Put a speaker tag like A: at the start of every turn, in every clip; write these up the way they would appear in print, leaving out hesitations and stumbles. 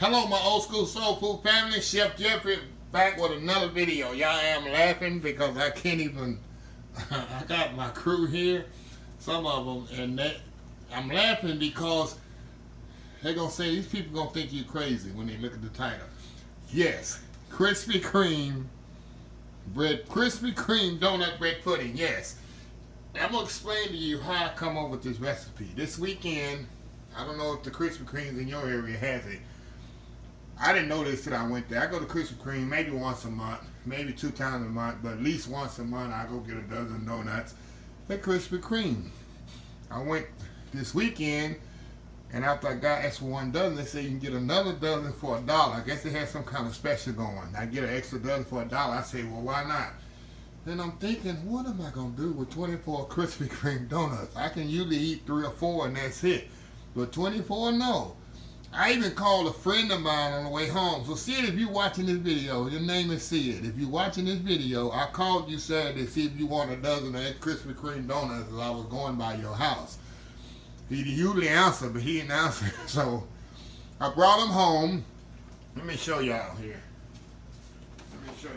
A: Hello, my old school soul food family. Chef Jeffrey back with another video. Y'all am laughing because I can't even. I got my crew here, some of them, and I'm laughing because they're gonna say these people gonna think you crazy when they look at the title. Yes, Krispy Kreme donut bread pudding. Yes, I'm gonna explain to you how I come up with this recipe. This weekend, I don't know if the Krispy Kremes in your area has it. I didn't know this till I went there. I go to Krispy Kreme maybe once a month, maybe 2 times a month, but at least once a month I go get a dozen donuts at Krispy Kreme. I went this weekend, and after I got extra 1 dozen, they said you can get another dozen for $1. I guess they had some kind of special going. I get an extra dozen for $1. I say, well, why not? Then I'm thinking, what am I gonna do with 24 Krispy Kreme donuts? I can usually eat 3 or 4 and that's it. But 24, no. I even called a friend of mine on the way home. So Sid, if you're watching this video, your name is Sid. If you're watching this video, I called you Saturday to see if you want a dozen of Krispy Kreme donuts as I was going by your house. He usually answered, but he didn't answer. So I brought him home. Let me show y'all here. So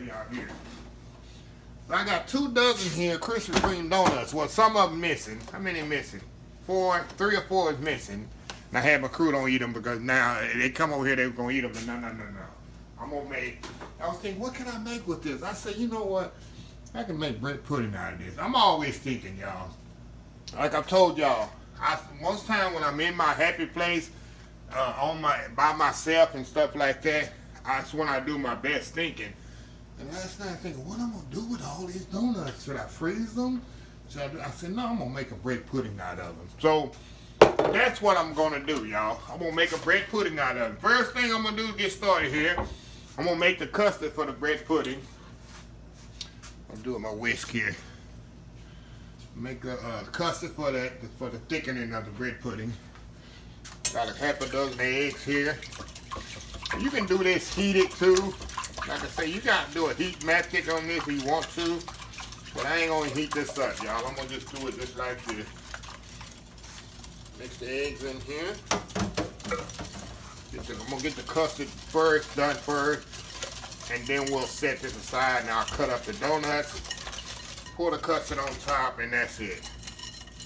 A: I got 2 dozen here, Krispy Kreme donuts. Well, some of them missing. How many missing? 3 or 4 is missing. And I had my crew don't eat them because now they come over here, they're going to eat them. But no. I'm going to make, I was thinking, what can I make with this? I said, you know what? I can make bread pudding out of this. I'm always thinking, y'all. Like I've told y'all, most time when I'm in my happy place, by myself and stuff like that, that's when I do my best thinking. And last night I'm thinking, what am I going to do with all these donuts? Should I freeze them? I said, no, I'm going to make a bread pudding out of them. So that's what I'm going to do, y'all. I'm going to make a bread pudding out of them. First thing I'm going to do to get started here, I'm going to make the custard for the bread pudding. I'm doing my whisk here. Make the custard for the thickening of the bread pudding. Got a half a dozen eggs here. You can do this heated too. Like I say, you got to do a heat matchstick on this if you want to. But I ain't going to heat this up, y'all. I'm going to just do it just like this. Mix the eggs in here. I'm going to get the custard done first. And then we'll set this aside. Now I'll cut up the donuts. Pour the custard on top, and that's it.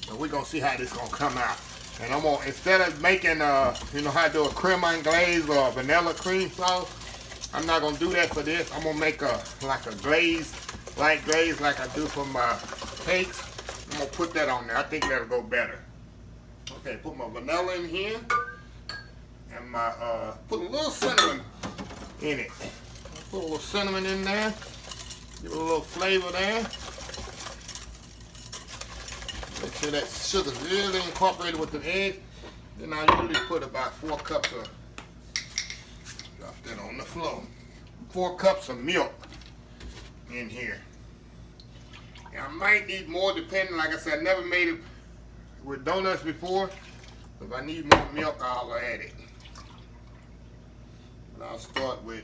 A: And we're going to see how this is going to come out. And I'm going to, instead of making, you know how to do a creme glaze or a vanilla cream sauce, I'm not going to do that for this. I'm going to make like a glaze, light glaze like I do for my cakes. I'm going to put that on there. I think that'll go better. Okay, put my vanilla in here. And my, put a little cinnamon in it. Put a little cinnamon in there. Give it a little flavor there. Make sure that sugar's really incorporated with the egg. Then I usually put about 4 cups of, drop that on the floor. 4 cups of milk in here. And I might need more depending, like I said, I never made it with donuts before. If I need more milk, I'll add it. But I'll start with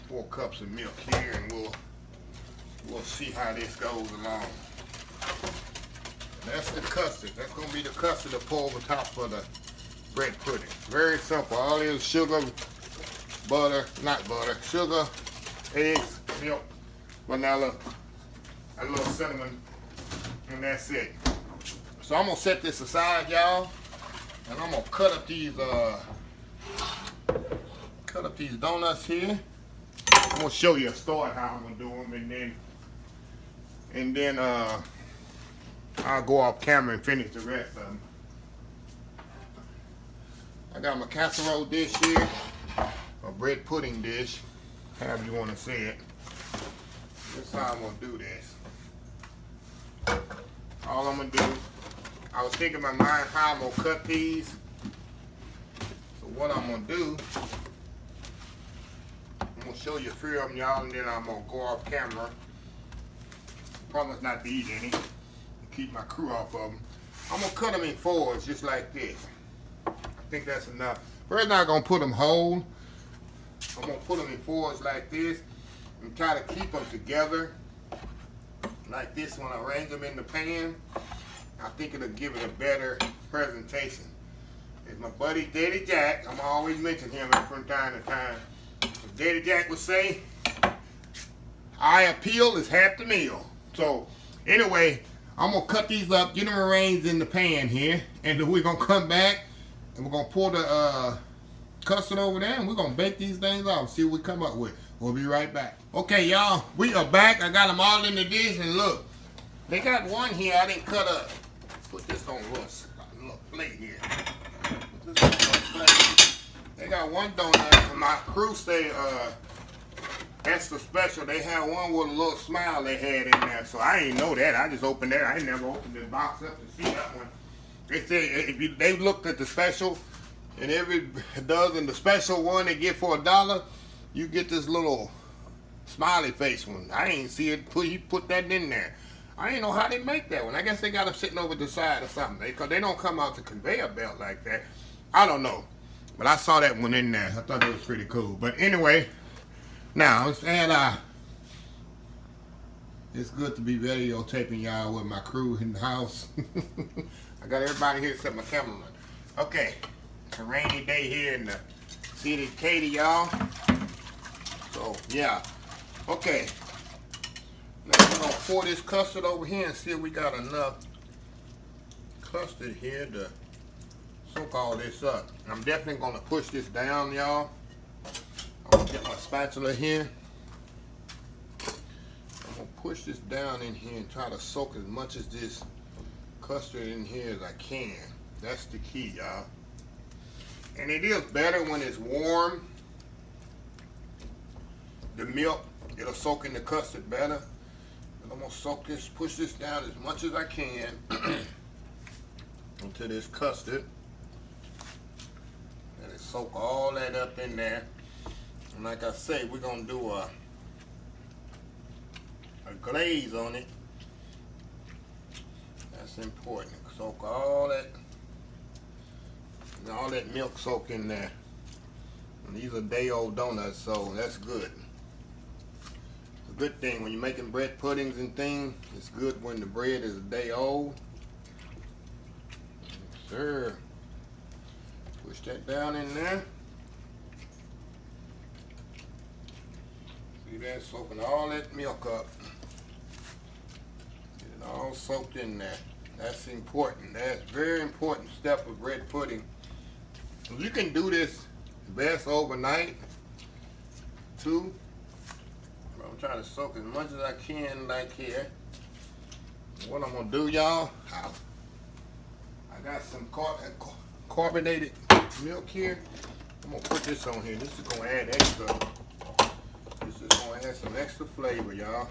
A: 4 cups of milk here, and we'll see how this goes along. That's the custard. That's going to be the custard to pour over top for the bread pudding. Very simple. All it is sugar, butter, not butter, sugar, eggs, milk, vanilla, a little cinnamon, and that's it. So I'm going to set this aside, y'all, and I'm going to cut up these donuts here. I'm going to show you a start how I'm going to do them, and then I'll go off camera and finish the rest of them. I got my casserole dish here, a bread pudding dish, however you want to say it. This is how I'm going to do this. All I'm going to do, I was thinking in my mind how I'm going to cut these. So what I'm going to do, I'm going to show you a few of them, y'all, and then I'm going to go off camera. Promise not to eat any. Keep my crew off of them. I'm going to cut them in 4s just like this. I think that's enough. First, I'm not going to put them whole. I'm going to put them in 4s like this and try to keep them together like this when I arrange them in the pan. I think it'll give it a better presentation. It's my buddy Daddy Jack. I'm always mention him from time to time. Daddy Jack would say, eye appeal is half the meal. So anyway, I'm gonna cut these up, get them arranged in the pan here, and then we're gonna come back and we're gonna pour the custard over there, and we're gonna bake these things off, see what we come up with. We'll be right back. Okay, y'all, we are back. I got them all in the dish, and look, they got one here I didn't cut up. Put this on a little plate here. Put this on a little plate. They got one donut. My crew say extra special. They had one with a little smile they had in there, so I ain't know that. I just opened that. I ain't never opened this box up to see that one. They say if they looked at the special, and every dozen the special one they get for $1, you get this little smiley face one. I ain't see it. He put that in there. I ain't know how they make that one. I guess they got them sitting over the side or something. Because they don't come out the conveyor belt like that. I don't know. But I saw that one in there. I thought that was pretty cool. But anyway, now let's add it's good to be videotaping y'all with my crew in the house. I got everybody here except my cameraman. Okay. It's a rainy day here in the city of Katy, y'all. So, yeah. Okay. Now we're going to pour this custard over here and see if we got enough custard here to soak all this up. I'm definitely going to push this down, y'all. I'm going to get my spatula here. I'm going to push this down in here and try to soak as much of this custard in here as I can. That's the key, y'all. And it is better when it's warm. The milk, it'll soak in the custard better. And I'm going to soak this, push this down as much as I can into this custard. And it soak all that up in there. And like I say, we're going to do a glaze on it. That's important. Soak all that milk soak in there. And these are day-old donuts, so that's good. It's a good thing when you're making bread puddings and things. It's good when the bread is a day old. Sure. Push that down in there. See that? Soaking all that milk up. Get it all soaked in there. That's important. That's a very important step of bread pudding. You can do this best overnight too. I'm trying to soak as much as I can like here. What I'm gonna do, y'all, I got some carbonated milk here. I'm gonna put this on here. This is gonna add extra. This is gonna add some extra flavor, y'all.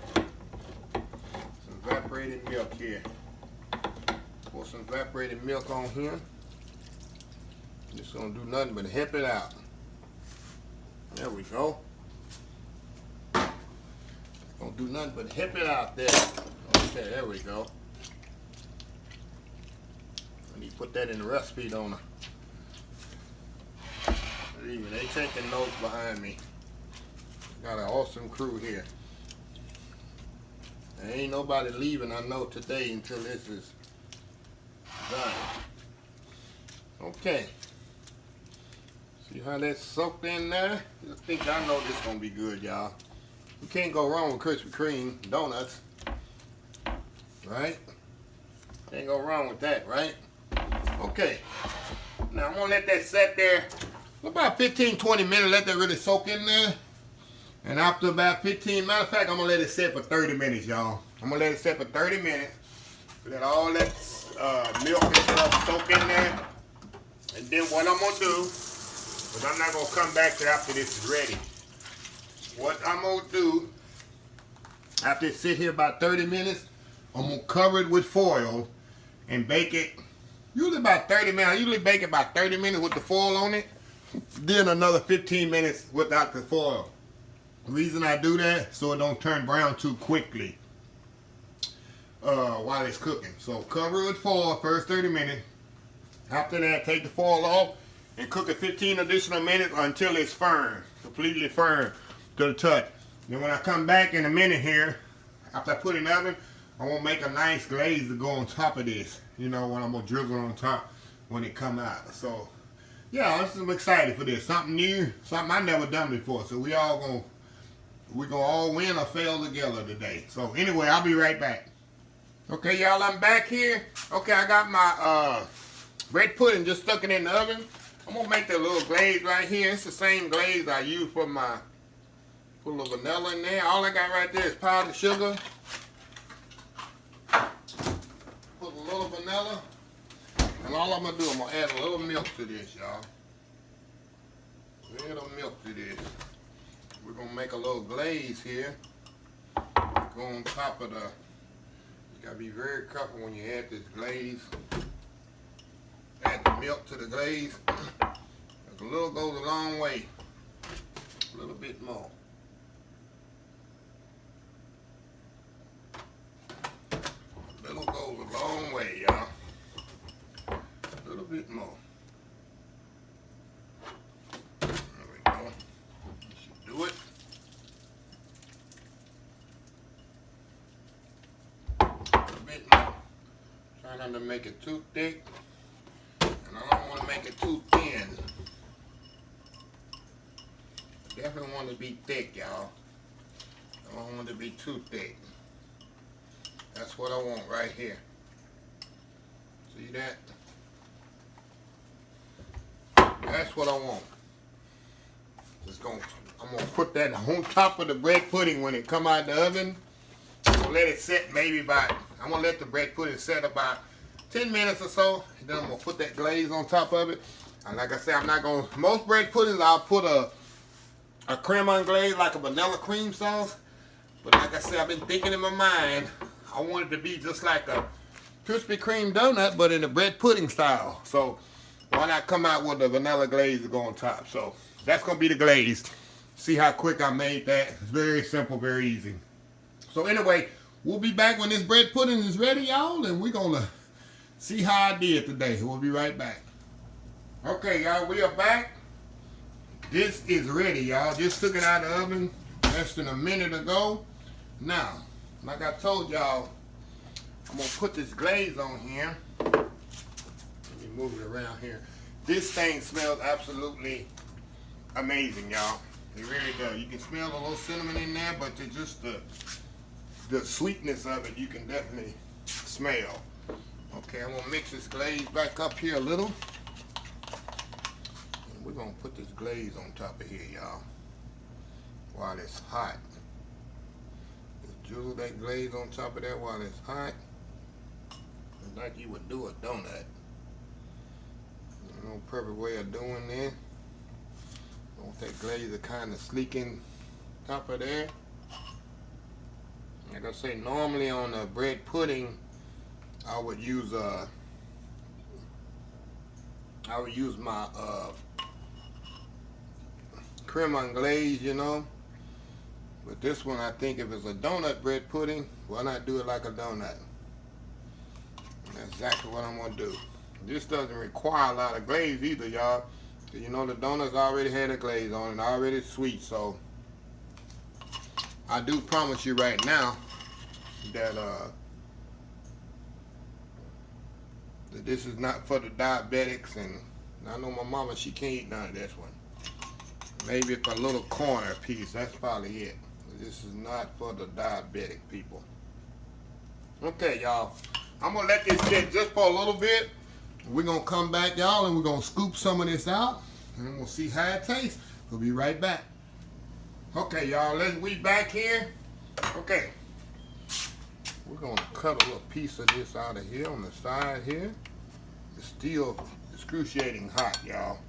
A: Some evaporated milk here. Pour some evaporated milk on here. Just gonna do nothing but hip it out. There we go. Gonna do nothing but hip it out there. Okay, there we go. I need to put that in the recipe, don't I? Even they taking notes behind me. Got an awesome crew here. There ain't nobody leaving, I know, today until this is done. Okay. See how that's soaked in there? I know this is gonna be good, y'all. You can't go wrong with Krispy Kreme Doughnut, right? Can't go wrong with that, right? Okay. Now I'm gonna let that set there about 15-20 minutes. Let that really soak in there. And after about 15, matter of fact, I'm gonna let it set for 30 minutes, y'all. I'm gonna let it set for 30 minutes. Let all that milk and stuff soak in there. And then what I'm gonna do, because I'm not gonna come back to after this is ready. What I'm gonna do, after it sit here about 30 minutes, I'm gonna cover it with foil and bake it usually about 30 minutes. I usually bake it about 30 minutes with the foil on it, then another 15 minutes without the foil. The reason I do that, so it don't turn brown too quickly while it's cooking. So cover it with foil first 30 minutes. After that, take the foil off and cook it 15 additional minutes until it's firm, completely firm to the touch. Then when I come back in a minute here, after I put it in the oven, I want to make a nice glaze to go on top of this. You know, what I'm going to drizzle on top when it come out. So yeah, I'm excited for this. Something new, something I never done before. So we're gonna all win or fail together today. So anyway, I'll be right back. Okay, y'all, I'm back here. Okay, I got my bread pudding, just stuck it in the oven. I'm gonna make that little glaze right here. It's the same glaze I use for my, put a little vanilla in there. All I got right there is powdered sugar. Put a little vanilla. And all I'm gonna do, I'm gonna add a little milk to this, y'all. A little milk to this. We're gonna make a little glaze here. Go on top of the, you gotta be very careful when you add this glaze. Add the milk to the glaze. A little goes a long way. A little bit more. A little goes a long way, y'all. A little bit more. There we go. That should do it. A little bit more. Try not to make it too thick. And I don't want to make it too thin. I definitely want it to be thick, y'all. I don't want it to be too thick. That's what I want right here. See that? That's what I want. I'm gonna put that on top of the bread pudding when it come out of the oven. I'm gonna let it set I'm gonna let the bread pudding set about 10 minutes or so. And then I'm gonna put that glaze on top of it. And like I said, I'm not gonna, most bread puddings I'll put a creme anglaise, like a vanilla cream sauce. But like I said, I've been thinking in my mind, I want it to be just like a Krispy Kreme donut, but in a bread pudding style. So why not come out with the vanilla glaze to go on top? So that's gonna be the glaze. See how quick I made that? It's very simple, very easy. So anyway, we'll be back when this bread pudding is ready, y'all, and we're gonna see how I did today. We'll be right back. Okay, y'all, we are back. This is ready, y'all. Just took it out of the oven less than a minute ago. Now, like I told y'all, I'm gonna put this glaze on here. Let me move it around here. This thing smells absolutely amazing, y'all. It really does. You can smell a little cinnamon in there, but just the sweetness of it, you can definitely smell. Okay, I'm gonna mix this glaze back up here a little. And we're gonna put this glaze on top of here, y'all, while it's hot. Just drizzle that glaze on top of that while it's hot. It's like you would do a donut. No perfect way of doing this. I want that glaze to kind of sleek in top of there. Like I say, normally on a bread pudding, I would use my creme anglaise, you know. But this one, I think if it's a donut bread pudding, why not do it like a donut? And that's exactly what I'm gonna do. This doesn't require a lot of glaze either, y'all. You know, the donuts already had a glaze on it, already sweet. So I do promise you right now that that this is not for the diabetics. And I know my mama, she can't eat none of this one. Maybe for a little corner piece, that's probably it. This is not for the diabetic people. Okay, y'all, I'm gonna let this sit just for a little bit. We're gonna come back, y'all, and we're gonna scoop some of this out, and we'll see how it tastes. We'll be right back. Okay, y'all, we back here. Okay, we're gonna cut a little piece of this out of here on the side here. It's still excruciating hot, y'all.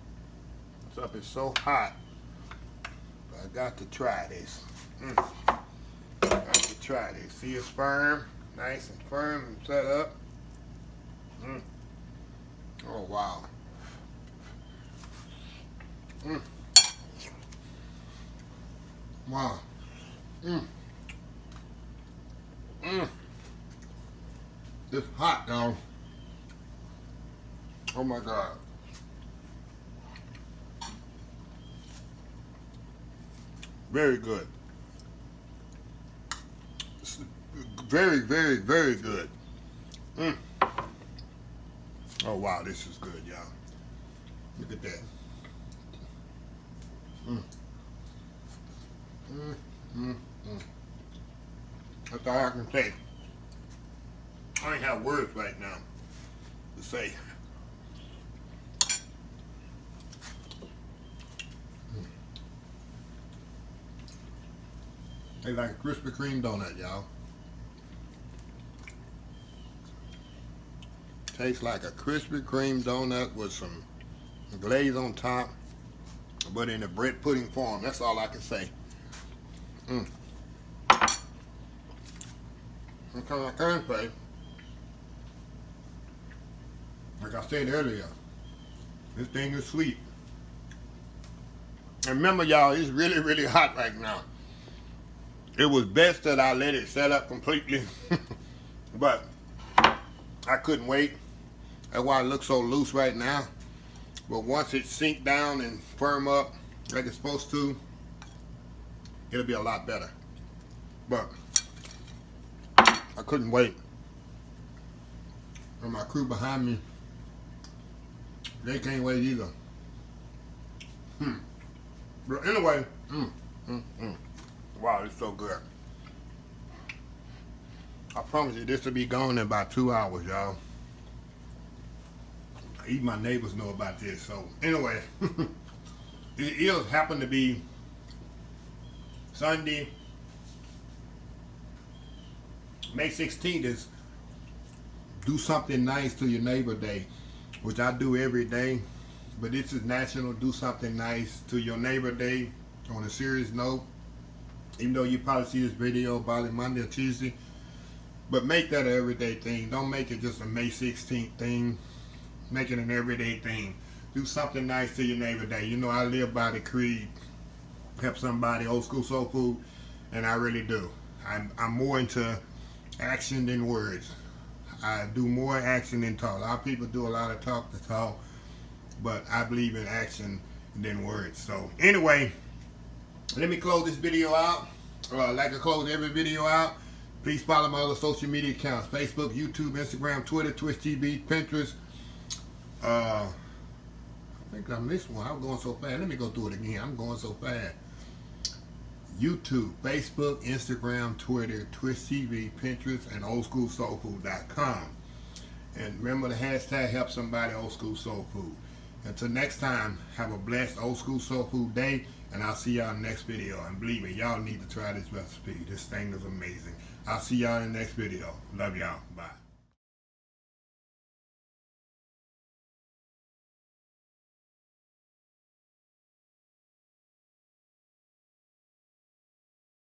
A: Stuff is so hot. But I got to try this. Got to try this. See, it's firm, nice and firm and set up. Oh, wow. Wow. It's hot, y'all. Oh my God. Very good. Very, very, very good. Oh wow, this is good, y'all. Look at that. Mm. Mm, mm, mm. That's all I can say. I ain't have words right now to say. They like a Krispy Kreme donut, y'all. Tastes like a Krispy Kreme donut with some glaze on top, but in a bread pudding form. That's all I can say. Mm. That's all I can say. Like I said earlier, this thing is sweet. And remember, y'all, it's really, really hot right now. It was best that I let it set up completely, but I couldn't wait. That's why it looks so loose right now. But once it sink down and firm up like it's supposed to, it'll be a lot better. But I couldn't wait. And my crew behind me, they can't wait either. But anyway, wow, it's so good. I promise you, this will be gone in about 2 hours, y'all. Even my neighbors know about this. So anyway, it happened to be Sunday, May 16th is Do Something Nice to Your Neighbor Day, which I do every day. But this is National Do Something Nice to Your Neighbor Day. On a serious note, even though you probably see this video probably Monday or Tuesday, but make that an everyday thing. Don't make it just a May 16th thing. Make it an everyday thing. Do something nice to your neighbor day. You know, I live by the creed, help somebody, old school soul food, and I really do. I'm more into action than words. I do more action than talk. A lot of people do a lot of talk to talk, but I believe in action than words. So anyway, let me close this video out. Like I close every video out, please follow my other social media accounts: Facebook, YouTube, Instagram, Twitter, Twitch TV, Pinterest. I think I missed one. I'm going so fast. Let me go through it again. I'm going so fast. YouTube, Facebook, Instagram, Twitter, Twitch TV, Pinterest, and oldschoolsoulfood.com. And remember the hashtag help somebody old school soul food. Until next time, have a blessed old school soul food day, and I'll see y'all in the next video. And believe me, y'all need to try this recipe. This thing is amazing. I'll see y'all in the next video. Love y'all. Bye.